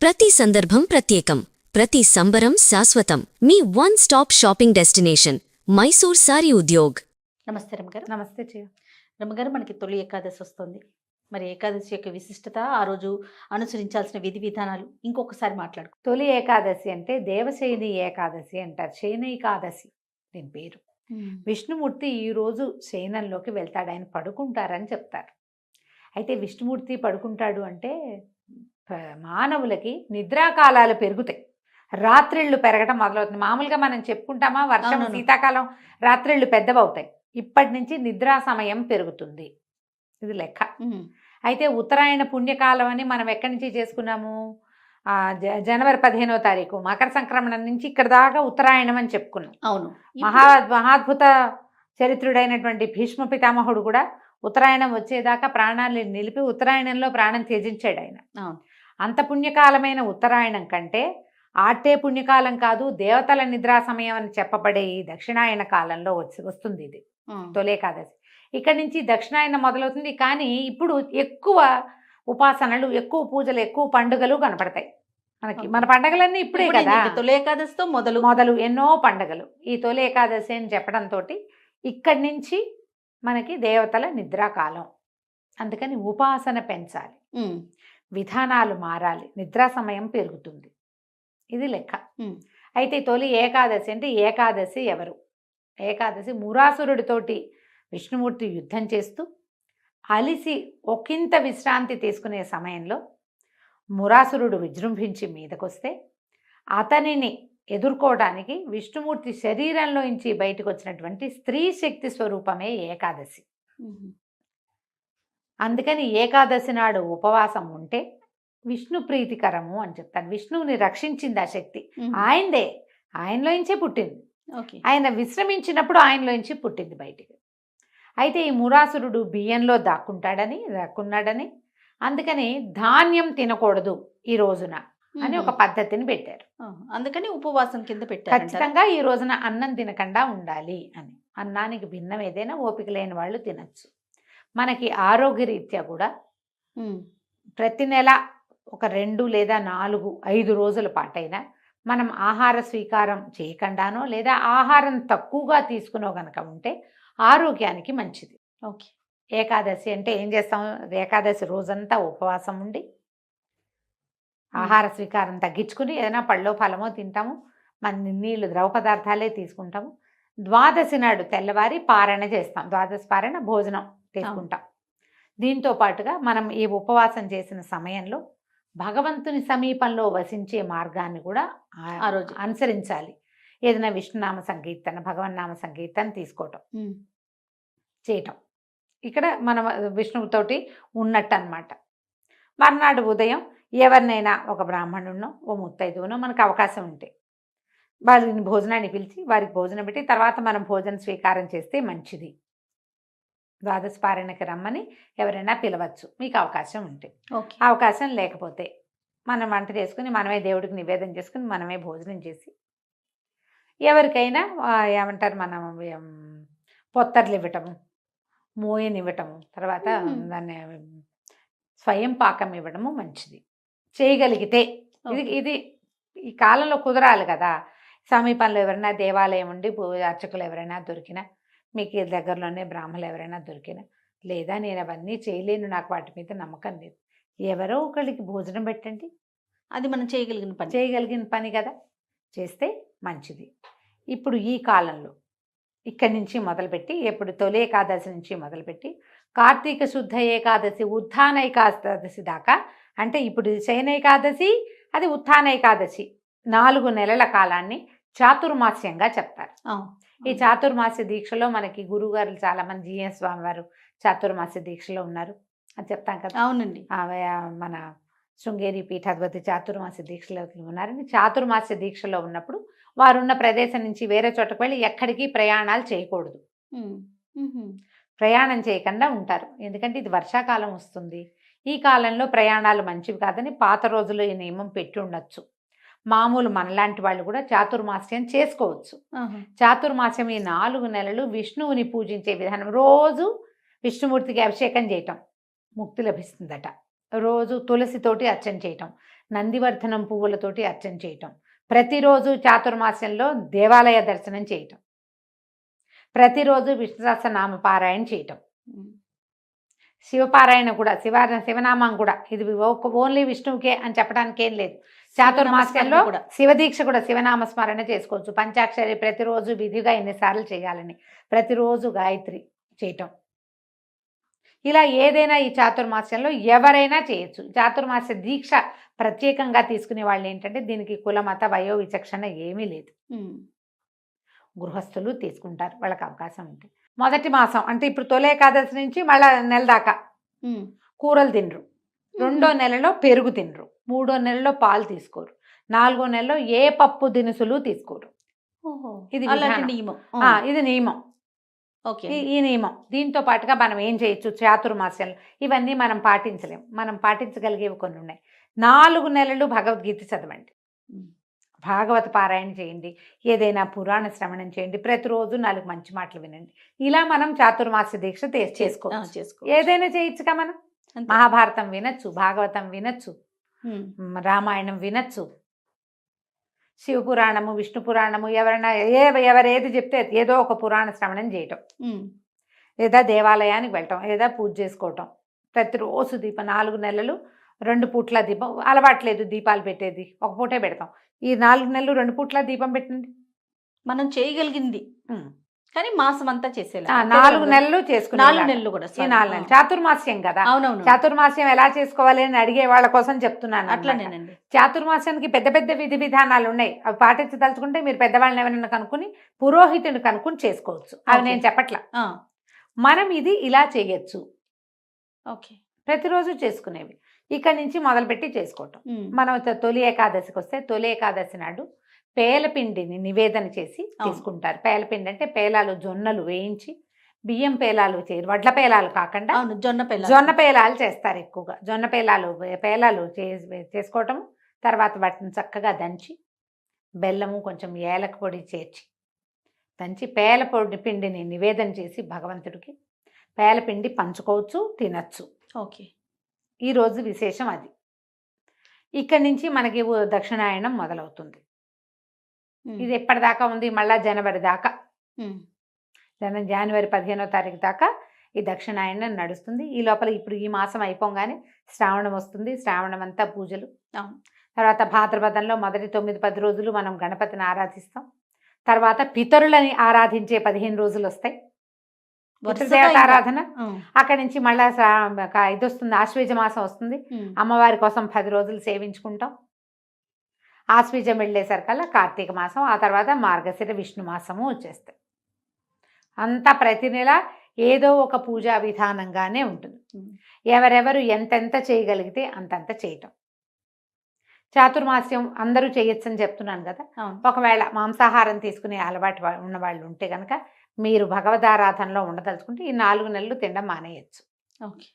ప్రతి సందర్భం ప్రత్యేకం, ప్రతి సంబరం శాశ్వతం. మీ one stop shopping destination Mysore Saree Udyog. నమస్తే రమ్మగారు. నమస్తే చెయ్య. రమ్మగారు, మనకి తొలి ఏకాదశి వస్తుంది. మరి ఏకాదశి యొక్క విశిష్టత, ఆ రోజు అనుసరించాల్సిన విధి విధానాలు ఇంకొకసారి మాట్లాడుకో. తొలి ఏకాదశి అంటే దేవశయని ఏకాదశి అంటారు. శయనైకాదశి దీని పేరు. విష్ణుమూర్తి ఈరోజు శయనంలోకి వెళ్తాడు, ఆయన పడుకుంటారని చెప్తారు. అయితే విష్ణుమూర్తి పడుకుంటాడు అంటే మానవులకి నిద్రాకాలాలు పెరుగుతాయి, రాత్రిళ్ళు పెరగటం మొదలవుతుంది. మామూలుగా మనం చెప్పుకుంటామా, వర్షం అవునవును. శీతాకాలం రాత్రిళ్ళు పెద్దవవుతాయి. ఇప్పటి నుంచి నిద్రా సమయం పెరుగుతుంది, ఇది లెక్క. అయితే ఉత్తరాయణ పుణ్యకాలం అని మనం ఎక్కడి నుంచి చేసుకున్నాము, జనవరి 15వ తారీఖు మకర సంక్రమణ నుంచి ఇక్కడ దాకా ఉత్తరాయణం అని చెప్పుకున్నాం. అవును. మహాద్భుత చరిత్రుడైనటువంటి భీష్మ పితామహుడు కూడా ఉత్తరాయణం వచ్చేదాకా ప్రాణాలు నిలిపి ఉత్తరాయణంలో ప్రాణం త్యజించాడు ఆయన. అవును. అంత పుణ్యకాలమైన ఉత్తరాయణం కంటే ఆటే పుణ్యకాలం కాదు, దేవతల నిద్రా సమయం అని చెప్పబడే ఈ దక్షిణాయన కాలంలో వస్తుంది ఇది తొలేకాదశి. ఇక్కడి నుంచి దక్షిణాయన మొదలవుతుంది. కానీ ఇప్పుడు ఎక్కువ ఉపాసనలు, ఎక్కువ పూజలు, ఎక్కువ పండుగలు కనపడతాయి మనకి. మన పండుగలన్నీ ఇప్పుడే కదా, తొలి ఏకాదశితో మొదలు ఎన్నో పండుగలు ఈ తొలి ఏకాదశి అని చెప్పడంతో ఇక్కడి నుంచి మనకి దేవతల నిద్రాకాలం. అందుకని ఉపాసన పెంచాలి, విధానాలు మారాలి, నిద్రా సమయం పెరుగుతుంది, ఇది లెక్క. అయితే తొలి ఏకాదశి అంటే ఏకాదశి ఎవరు? ఏకాదశి మురాసురుడితోటి విష్ణుమూర్తి యుద్ధం చేస్తూ అలిసి ఒకంత విశ్రాంతి తీసుకునే సమయంలో మురాసురుడు విజృంభించి మీదకొస్తే అతనిని ఎదుర్కోవడానికి విష్ణుమూర్తి శరీరంలోంచి బయటకు వచ్చినటువంటి స్త్రీ శక్తి స్వరూపమే ఏకాదశి. అందుకని ఏకాదశి నాడు ఉపవాసం ఉంటే విష్ణు ప్రీతికరము అని చెప్తాను. విష్ణువుని రక్షించింది ఆ శక్తి, ఆయనదే, ఆయనలోంచే పుట్టింది. ఆయన విశ్రమించినప్పుడు ఆయనలోంచి పుట్టింది బయటికి. అయితే ఈ మురాసురుడు బియ్యంలో దాక్కున్నాడని అందుకని ధాన్యం తినకూడదు ఈ రోజున అని ఒక పద్ధతిని పెట్టారు. అందుకని ఉపవాసం కింద పెట్టారు. ఖచ్చితంగా ఈ రోజున అన్నం తినకుండా ఉండాలి అని. అన్నానికి భిన్నం ఏదైనా ఓపిక లేని వాళ్ళు తినచ్చు. మనకి ఆరోగ్యరీత్యా కూడా ప్రతి నెల ఒక 2 లేదా 4, 5 రోజుల పాటైనా మనం ఆహార స్వీకారం చేయకుండానో లేదా ఆహారం తక్కువగా తీసుకునో గనక ఉంటే ఆరోగ్యానికి మంచిది. ఓకే. ఏకాదశి అంటే ఏం చేస్తాం, ఏకాదశి రోజంతా ఉపవాసం ఉండి ఆహార స్వీకారం తగ్గించుకుని ఏదైనా పళ్ళో ఫలమో తింటాము, మన నీళ్ళు ద్రవ పదార్థాలే తీసుకుంటాము. ద్వాదశి నాడు తెల్లవారి పారణ చేస్తాం, ద్వాదశి పారణ భోజనం తీసుకుంటాం. దీంతో పాటుగా మనం ఈ ఉపవాసం చేసిన సమయంలో భగవంతుని సమీపంలో వసించే మార్గాన్ని కూడా ఆ రోజు అనుసరించాలి. ఏదైనా విష్ణునామ సంకీర్తన, భగవన్నామ సంకీర్తన తీసుకోవటం, చేయటం, ఇక్కడ మనం విష్ణువుతోటి ఉన్నట్టు అన్నమాట. మర్నాడు ఉదయం ఎవరినైనా ఒక బ్రాహ్మణుడినో ఓ ముత్తైదువునో మనకు అవకాశం ఉంటే వారిని భోజనాన్ని పిలిచి వారికి భోజనం పెట్టి తర్వాత మనం భోజన స్వీకారం చేస్తే మంచిది. ద్వాదశి పారాయణకి రమ్మని ఎవరైనా పిలవచ్చు మీకు అవకాశం ఉంటే. అవకాశం లేకపోతే మనం వంట చేసుకుని మనమే దేవుడికి నివేదన చేసుకుని మనమే భోజనం చేసి ఎవరికైనా ఏమంటారు మనం పొత్తర్లు ఇవ్వటము, మోయనివ్వటము, తర్వాత దాన్ని స్వయం పాకం ఇవ్వడము మంచిది చేయగలిగితే. ఇది ఈ కాలంలో కుదరాలి కదా. సమీపంలో ఎవరైనా దేవాలయం ఉండి అర్చకులు ఎవరైనా దొరికినా, మీకు దగ్గరలోనే బ్రాహ్మణులు ఎవరైనా దొరికినా, లేదా నేను అవన్నీ చేయలేను, నాకు వాటి మీద నమ్మకం లేదు, ఎవరో ఒకరికి భోజనం పెట్టండి. అది మనం చేయగలిగిన పని కదా, చేస్తే మంచిది. ఇప్పుడు ఈ కాలంలో ఇక్కడి నుంచి మొదలుపెట్టి, ఎప్పుడు తొలి ఏకాదశి నుంచి మొదలుపెట్టి కార్తీక శుద్ధ ఏకాదశి, ఉత్థాన ఏకాదశి దాకా, అంటే ఇప్పుడు శయనైకాదశి, అది ఉత్థాన ఏకాదశి, 4 నెలల కాలాన్ని చాతుర్మాస్యంగా చెప్తారు. ఈ చాతుర్మాస్య దీక్షలో మనకి గురువుగారు చాలామంది, జిఎస్ స్వామి వారు చాతుర్మాస్య దీక్షలో ఉన్నారు అని చెప్తాం కదా. అవునండి. మన శృంగేరి పీఠాధిపతి చాతుర్మాస్య దీక్షలో ఉన్నారని. చాతుర్మాస్య దీక్షలో ఉన్నప్పుడు వారున్న ప్రదేశం నుంచి వేరే చోటకు వెళ్ళి ఎక్కడికి ప్రయాణాలు చేయకూడదు, ప్రయాణం చేయకుండా ఉంటారు. ఎందుకంటే ఇది వర్షాకాలం వస్తుంది, ఈ కాలంలో ప్రయాణాలు మంచివి కాదని పాత రోజుల్లో ఈ నియమం పెట్టి ఉండొచ్చు. మామూలు మనలాంటి వాళ్ళు కూడా చాతుర్మాస్యం చేసుకోవచ్చు. చాతుర్మాస్యం ఈ 4 నెలలు విష్ణువుని పూజించే విధానం. రోజు విష్ణుమూర్తికి అభిషేకం చేయటం ముక్తి లభిస్తుందట. రోజు తులసితోటి అర్చన చేయటం, నందివర్ధనం పువ్వులతోటి అర్చన చేయటం, ప్రతిరోజు చాతుర్మాస్యంలో దేవాలయ దర్శనం చేయటం, ప్రతిరోజు విష్ణు సహస్రనామ పారాయణ చేయటం, శివపారాయణ కూడా శివనామం కూడా, ఇది ఓన్లీ విష్ణువుకే అని చెప్పడానికి ఏం లేదు. చాతుర్మాస్యంలో శివదీక్ష కూడా శివనామ స్మరణ చేసుకోవచ్చు. పంచాక్షరి ప్రతిరోజు విధిగా ఎన్నిసార్లు చేయాలని, ప్రతిరోజు గాయత్రి చేయటం, ఇలా ఏదైనా ఈ చాతుర్మాస్యంలో ఎవరైనా చేయొచ్చు. చాతుర్మాస్య దీక్ష ప్రత్యేకంగా తీసుకునే వాళ్ళు ఏంటంటే దీనికి కుల మత వయో విచక్షణ ఏమీ లేదు. గృహస్థులు తీసుకుంటారు, వాళ్ళకి అవకాశం ఉంటే. మొదటి మాసం అంటే ఇప్పుడు తొలి ఏకాదశి నుంచి మళ్ళీ నెల దాకా కూరలు తినరు, రెండో నెలలో పెరుగు తినరు, మూడో నెలలో పాలు తీసుకోరు, నాలుగో నెలలో ఏ పప్పు దినుసులు తీసుకోరు. ఇది నియమం. ఇది నియమం. ఈ నియమం. దీంతో పాటుగా మనం ఏం చేయొచ్చు చాతుర్మాస్యంలో, ఇవన్నీ మనం పాటించలేము. మనం పాటించగలిగేవి కొన్ని ఉన్నాయి. 4 నెలలు భగవద్గీత చదవండి, భాగవత పారాయణ చేయండి, ఏదైనా పురాణ శ్రవణం చేయండి, ప్రతిరోజు 4 మంచి మాటలు వినండి. ఇలా మనం చాతుర్మాస్య దీక్ష చేసుకోవచ్చు. ఏదైనా చేయొచ్చుగా మనం. మహాభారతం వినొచ్చు, భాగవతం వినొచ్చు, రామాయణం వినొచ్చు, శివపురాణము, విష్ణు పురాణము, ఎవరైనా ఎవరేది చెప్తే ఏదో ఒక పురాణ శ్రవణం చేయటం, లేదా దేవాలయానికి వెళ్ళటం, లేదా పూజ చేసుకోవటం. ప్రతిరోజు దీపం 4 నెలలు 2 పూట్ల దీపం. అలవాట్లేదు దీపాలు పెట్టేది, ఒక పూటే పెడతాం. ఈ 4 నెలలు 2 పూట్ల దీపం పెట్టండి. మనం చేయగలిగింది, కానీ మాసం అంతా చేసేలా 4 నెలలు చేసుకుని 4 నెలలు కూడా ఈ 4 నెలలు చాతుర్మాస్యం కదా. అవునవును. చాతుర్మాస్యం ఎలా చేసుకోవాలి అని అడిగే వాళ్ళ కోసం చెప్తున్నాను. అట్లనేనండి. చాతుర్మాస్యానికి పెద్ద పెద్ద విధి విధానాలు ఉన్నాయి. అవి పాటించదలుచుకుంటే మీరు పెద్దవాళ్ళని ఎవరైనా కనుక్కుని పురోహితుడిని కనుక్కుని చేసుకోవచ్చు. అవి నేను చెప్పట్లా. మనం ఇది ఇలా చేయొచ్చు. ఓకే, ప్రతిరోజు చేసుకునేవి. ఇక్కడ నుంచి మొదలుపెట్టి చేసుకోవటం. మనం తొలి ఏకాదశికి వస్తే తొలి ఏకాదశి నాడు పేలపిండిని నివేదన చేసి తీసుకుంటారు. పేలపిండి అంటే పేలాలు, జొన్నలు వేయించి, బియ్యం పేలాలు వడ్ల పేలాలు కాకుండా జొన్న పేలాలు చేస్తారు ఎక్కువగా. జొన్న పేలాలు చేసుకోవటం, తర్వాత వాటిని చక్కగా దంచి బెల్లము కొంచెం ఏలక పొడి చేర్చి దంచి పేల పొడి పిండిని నివేదన చేసి భగవంతుడికి పేలపిండి పంచుకోవచ్చు, తినచ్చు. ఓకే, ఈరోజు విశేషం అది. ఇక్కడి నుంచి మనకి దక్షిణాయనం మొదలవుతుంది. ఇది ఎప్పటిదాకా ఉంది? మళ్ళా జనవరి దాకా, జనవరి 15వ తారీఖు దాకా ఈ దక్షిణాయనం నడుస్తుంది. ఈ లోపల ఇప్పుడు ఈ మాసం అయిపోగానే శ్రావణం వస్తుంది. శ్రావణం అంతా పూజలు. తర్వాత భాద్రపదంలో మొదటి 9-10 రోజులు మనం గణపతిని ఆరాధిస్తాం. తర్వాత పితరులని ఆరాధించే 15 రోజులు వస్తాయి, ఆరాధన. అక్కడి నుంచి మళ్ళా ఇది వస్తుంది, ఆశ్వీజ మాసం వస్తుంది. అమ్మవారి కోసం 10 రోజులు సేవించుకుంటాం. ఆశ్వీజం వెళ్ళేసరికల్లా కార్తీక మాసం, ఆ తర్వాత మార్గశిర విష్ణు మాసము వచ్చేస్తాయి. అంతా ప్రతి నెల ఏదో ఒక పూజా విధానంగానే ఉంటుంది. ఎవరెవరు ఎంతెంత చేయగలిగితే అంతంత చేయటం. చాతుర్మాస్యం అందరూ చేయొచ్చు అని చెప్తున్నాను కదా. ఒకవేళ మాంసాహారం తీసుకునే అలవాటు ఉన్న వాళ్ళు ఉంటే కనుక మీరు భగవదారాధనలో ఉండదలుచుకుంటే ఈ 4 నెలలు తినడం మానేయచ్చు. ఓకే,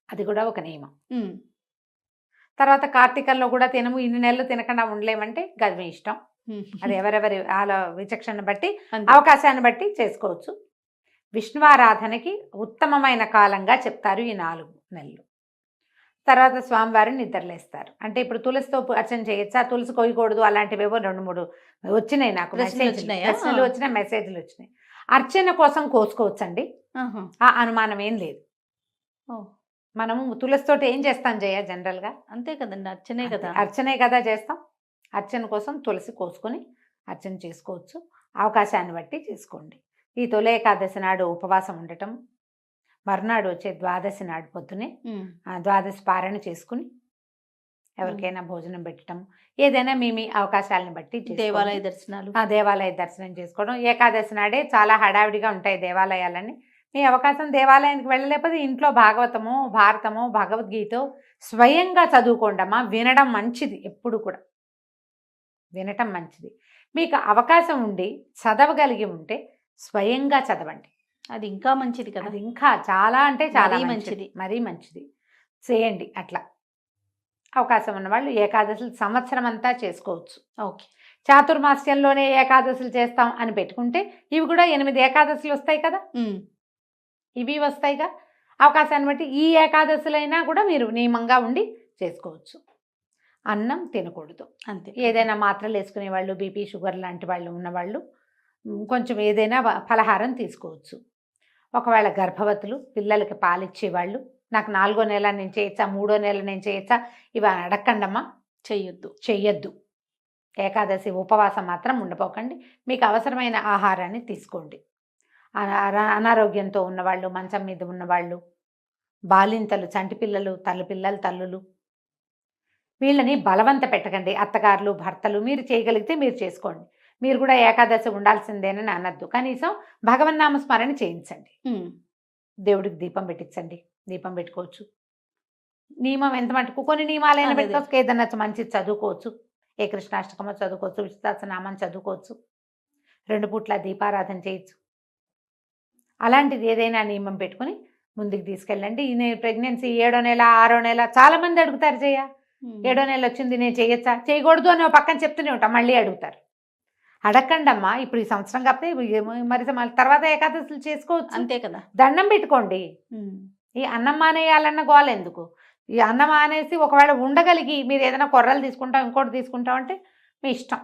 అది కూడా ఒక నియమం. తర్వాత కార్తీకంలో కూడా తినము, ఇన్ని నెలలు తినకుండా ఉండలేమంటే అది మీ ఇష్టం. అది ఎవరెవరి విచక్షణ బట్టి, అవకాశాన్ని బట్టి చేసుకోవచ్చు. విష్ణువారాధనకి ఉత్తమమైన కాలంగా చెప్తారు ఈ 4 నెలలు. తర్వాత స్వామివారిని నిద్రలేస్తారు. అంటే ఇప్పుడు తులసితో అర్చన చేయొచ్చా, తులసి కొయ్యకూడదు, అలాంటివేవో 2-3 వచ్చినాయి నాకు ప్రశ్నలు వచ్చినాయి, మెసేజ్లు వచ్చినాయి. అర్చన కోసం కోసుకోవచ్చండి, ఆ అనుమానం ఏం లేదు. మనము తులసితోటి ఏం చేస్తాం జయ? జనరల్గా అంతే కదండి, అర్చనే కదా చేస్తాం. అర్చన కోసం తులసి కోసుకొని అర్చన చేసుకోవచ్చు. అవకాశాన్ని బట్టి చేసుకోండి. ఈ తొలి ఏకాదశి నాడు ఉపవాసం ఉండటం, మర్నాడు వచ్చే ద్వాదశి నాడు పొద్దునే ద్వాదశి పారాయణ చేసుకుని ఎవరికైనా భోజనం పెట్టడం, ఏదైనా మీ అవకాశాలను బట్టి దేవాలయ దర్శనం చేసుకోవడం. ఏకాదశి నాడే చాలా హడావిడిగా ఉంటాయి దేవాలయాలన్నీ. మీ అవకాశం దేవాలయానికి వెళ్ళలేకపోతే ఇంట్లో భాగవతమో, భారతమో, భగవద్గీత స్వయంగా చదువుకోండమ్మా. వినడం మంచిది, ఎప్పుడు కూడా వినటం మంచిది. మీకు అవకాశం ఉండి చదవగలిగి ఉంటే స్వయంగా చదవండి, అది ఇంకా మంచిది కదా. అది ఇంకా చాలా అంటే చాలా మంచిది, మరీ మంచిది. చేయండి అట్లా. అవకాశం ఉన్నవాళ్ళు ఏకాదశులు సంవత్సరం అంతా చేసుకోవచ్చు. ఓకే, చాతుర్మాస్యంలోనే ఏకాదశులు చేస్తాం అని పెట్టుకుంటే ఇవి కూడా 8 ఏకాదశులు వస్తాయి కదా, ఇవి వస్తాయిగా. అవకాశాన్ని బట్టి ఈ ఏకాదశులైనా కూడా మీరు నియమంగా ఉండి చేసుకోవచ్చు. అన్నం తినకూడదు. అంతే. ఏదైనా మాత్రలు వేసుకునే వాళ్ళు, బీపీ షుగర్ లాంటి వాళ్ళు ఉన్నవాళ్ళు కొంచెం ఏదైనా ఫలహారం తీసుకోవచ్చు. ఒకవేళ గర్భవతులు, పిల్లలకి పాలిచ్చేవాళ్ళు, నాకు 4వ నెల నేను చేయొచ్చా, 3వ నెల నేను చేయొచ్చా, ఇవి అడగండమ్మా, చెయ్యొద్దు. ఏకాదశి ఉపవాసం మాత్రం ఉండపోకండి. మీకు అవసరమైన ఆహారాన్ని తీసుకోండి. అనారోగ్యంతో ఉన్నవాళ్ళు, మంచం మీద ఉన్నవాళ్ళు, బాలింతలు, చంటి పిల్లలు, తల్లులు, వీళ్ళని బలవంత పెట్టకండి. అత్తగారులు, భర్తలు మీరు చేయగలిగితే మీరు చేసుకోండి. మీరు కూడా ఏకాదశి ఉండాల్సిందేనని అనద్దు. కనీసం భగవన్నామ స్మరణ చేయించండి. దేవుడికి దీపం పెట్టించండి. దీపం పెట్టుకోవచ్చు. నియమం ఎంత మటుకు కొన్ని నియమాలైనా పెట్టుకోవచ్చు. ఏదన్నా మంచిది చదువుకోవచ్చు. ఏ కృష్ణాష్టకమో చదువుకోవచ్చు, విశ్వాసనామం చదువుకోవచ్చు, 2 పూట్ల దీపారాధన చేయొచ్చు. అలాంటిది ఏదైనా నియమం పెట్టుకుని ముందుకు తీసుకెళ్ళండి. నేను ప్రెగ్నెన్సీ 7వ నెల, 6వ నెల చాలా మంది అడుగుతారు, 7వ నెల వచ్చింది నేను చేయొచ్చా, చేయకూడదు అని పక్కన చెప్తూనే ఉంటాం, మళ్ళీ అడుగుతారు. అడగండమ్మా. ఇప్పుడు ఈ సంవత్సరం కాకపోతే మరి తర్వాత ఏకాదశులు చేసుకోవచ్చు. అంతే కదా. దండం పెట్టుకోండి. ఈ అన్నం మానేయాలన్న గోల ఎందుకు? ఈ అన్నం మానేసి ఒకవేళ ఉండగలిగి మీరు ఏదైనా కొర్రలు తీసుకుంటాం, ఇంకోటి తీసుకుంటాం అంటే మీ ఇష్టం.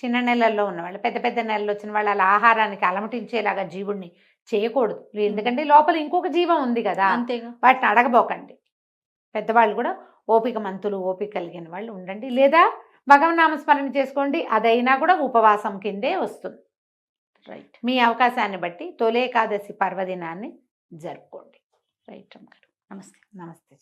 చిన్న నెలల్లో ఉన్నవాళ్ళు, పెద్ద నెలలు వచ్చిన వాళ్ళు అలా ఆహారానికి అలమటించేలాగా జీవుడిని చేయకూడదు. ఎందుకంటే లోపల ఇంకొక జీవం ఉంది కదా, వాటిని అడగబోకండి. పెద్దవాళ్ళు కూడా ఓపిక కలిగిన వాళ్ళు ఉండండి. లేదా భగవన్నామస్మరణ చేసుకోండి. అదైనా కూడా ఉపవాసం కిందే వస్తుంది. రైట్. మీ అవకాశాన్ని బట్టి తొలి ఏకాదశి పర్వదినాన్ని జరుపుకోండి. రైట్ అమ్మగారు. నమస్తే. నమస్తే.